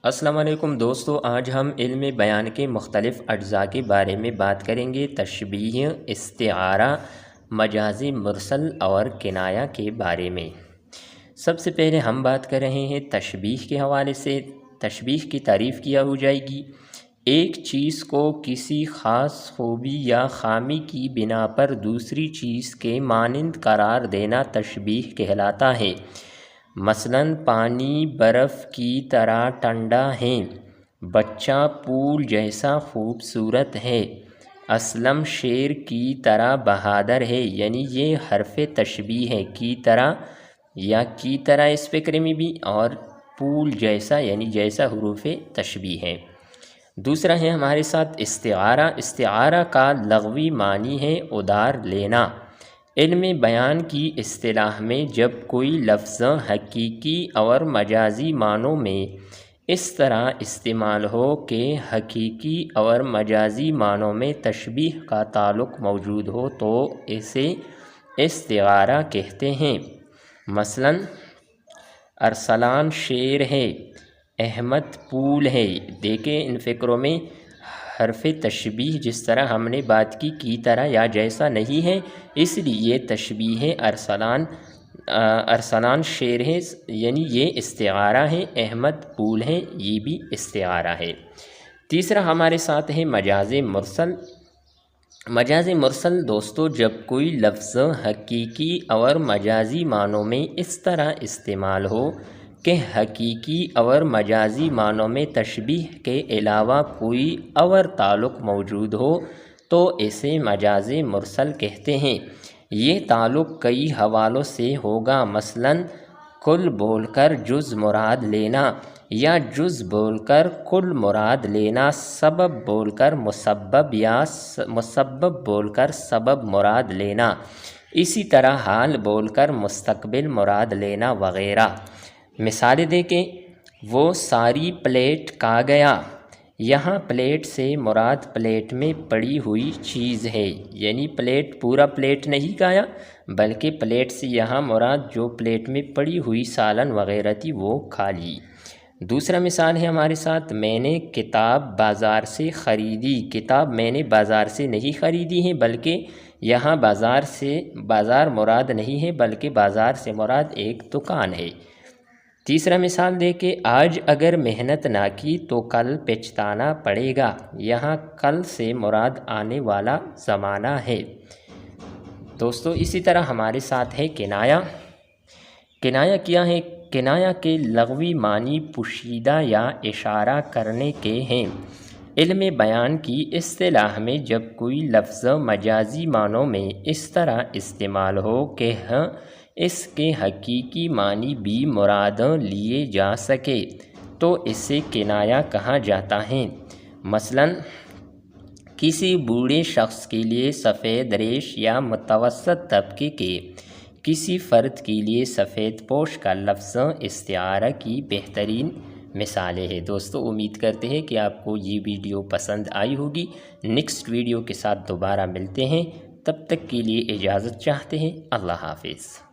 السلام علیکم دوستو، آج ہم علم بیان کے مختلف اجزاء کے بارے میں بات کریں گے۔ تشبیہ، استعارہ، مجازی مرسل اور کنایہ کے بارے میں۔ سب سے پہلے ہم بات کر رہے ہیں تشبیہ کے حوالے سے۔ تشبیہ کی تعریف کیا ہو جائے گی: ایک چیز کو کسی خاص خوبی یا خامی کی بنا پر دوسری چیز کے مانند قرار دینا تشبیہ کہلاتا ہے۔ مثلاً پانی برف کی طرح ٹھنڈا ہے، بچہ پھول جیسا خوبصورت ہے، اسلم شیر کی طرح بہادر ہے۔ یعنی یہ حرف تشبیہ ہے، کی طرح یا کی طرح اس فکر میں بھی، اور پھول جیسا یعنی جیسا حروف تشبیہ ہے۔ دوسرا ہے ہمارے ساتھ استعارہ۔ استعارہ کا لغوی معنی ہے ادھار لینا۔ علم بیان کی اصطلاح میں جب کوئی لفظ حقیقی اور مجازی معنوں میں اس طرح استعمال ہو کہ حقیقی اور مجازی معنوں میں تشبیہ کا تعلق موجود ہو تو اسے استعارہ کہتے ہیں۔ مثلاً ارسلان شیر ہے، احمد پھول ہے۔ دیکھیں ان فکروں میں حرف تشبیہ جس طرح ہم نے بات کی طرح یا جیسا نہیں ہے، اس لیے تشبیہ ہے۔ ارسلان شیر ہے، یعنی یہ استعارہ ہے۔ احمد پھول ہے، یہ بھی استعارہ ہے۔ تیسرا ہمارے ساتھ ہے مجاز مرسل۔ مجاز مرسل دوستو، جب کوئی لفظ حقیقی اور مجازی معنوں میں اس طرح استعمال ہو کہ حقیقی اور مجازی معنوں میں تشبیہ کے علاوہ کوئی اور تعلق موجود ہو تو اسے مجاز مرسل کہتے ہیں۔ یہ تعلق کئی حوالوں سے ہوگا، مثلاً کل بول کر جز مراد لینا، یا جز بول کر کل مراد لینا، سبب بول کر مسبب یا مسبب بول کر سبب مراد لینا، اسی طرح حال بول کر مستقبل مراد لینا وغیرہ۔ مثالیں دیکھیں: وہ ساری پلیٹ کھا گیا۔ یہاں پلیٹ سے مراد پلیٹ میں پڑی ہوئی چیز ہے، یعنی پلیٹ پورا پلیٹ نہیں کھایا بلکہ پلیٹ سے یہاں مراد جو پلیٹ میں پڑی ہوئی سالن وغیرہ تھی وہ کھا لی۔ دوسرا مثال ہے ہمارے ساتھ: میں نے کتاب بازار سے خریدی۔ کتاب میں نے بازار سے نہیں خریدی ہے بلکہ یہاں بازار مراد نہیں ہے بلکہ بازار سے مراد ایک دکان ہے۔ تیسرا مثال دے کہ آج اگر محنت نہ کی تو کل پچھتانا پڑے گا۔ یہاں کل سے مراد آنے والا زمانہ ہے۔ دوستو اسی طرح ہمارے ساتھ ہے کنایہ۔ کنایہ کیا ہے؟ کنایہ کے لغوی معنی پوشیدہ یا اشارہ کرنے کے ہیں۔ علم بیان کی اصطلاح میں جب کوئی لفظ مجازی معنوں میں اس طرح استعمال ہو کہ اس کے حقیقی معنی بھی مراد لیے جا سکے تو اسے کنایہ کہا جاتا ہے۔ مثلاً کسی بوڑھے شخص کے لیے سفید ریش یا متوسط طبقے کے کسی فرد کے لیے سفید پوش کا لفظ استعارہ کی بہترین مثالیں ہیں۔ دوستو امید کرتے ہیں کہ آپ کو یہ ویڈیو پسند آئی ہوگی۔ نیکسٹ ویڈیو کے ساتھ دوبارہ ملتے ہیں، تب تک کے لیے اجازت چاہتے ہیں۔ اللہ حافظ۔